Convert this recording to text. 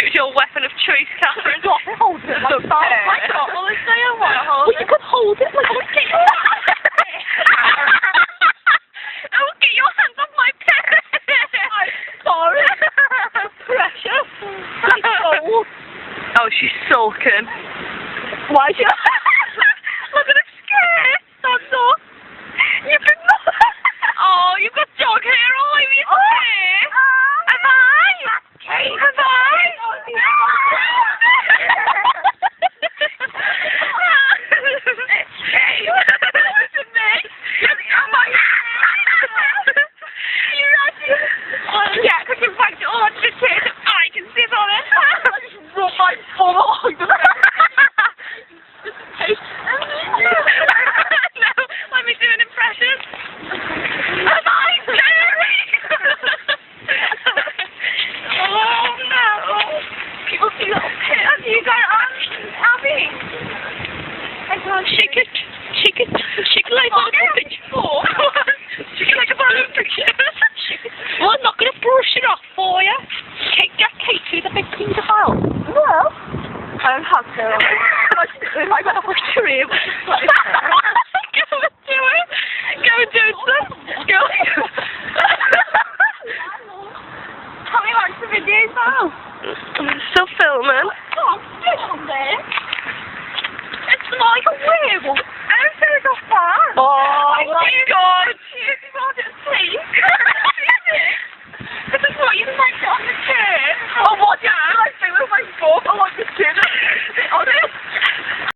was your weapon of choice, Catherine. Stop holding it like that. I can't well, say I want to hold Well, you could hold it like a Oh, get your hands off my pen. I'm sorry. Precious. It's cold. Oh, she's sulking. Why is she... Look at her scared. That's all. You've been... Oh, you've got dog hair all over your hair. Have I? Have I? Listen to me. You're actually... Yeah, because in fact, all I just said, I can sit on it. I just rub my bum along the No, let me do an impression. Am I scary? Oh no. People see little pit of you go on, Abby. I can't shake it. Shake it. Shake it like a balloon picture. Shake it like a balloon picture. Well, I'm not going to brush it off for you. Get Kate to the big pink about. No. I don't have to. If I got a brush to him. Go and do it. Go and do it, son. Go. Tell me watch the videos now. I'm still filming. Oh, sit on there. It's like a werewolf. I don't think it's a fan. Oh my God. It's not a sleep. This is what you like on the chair. Oh, what? Yeah, I think with my foot. Oh,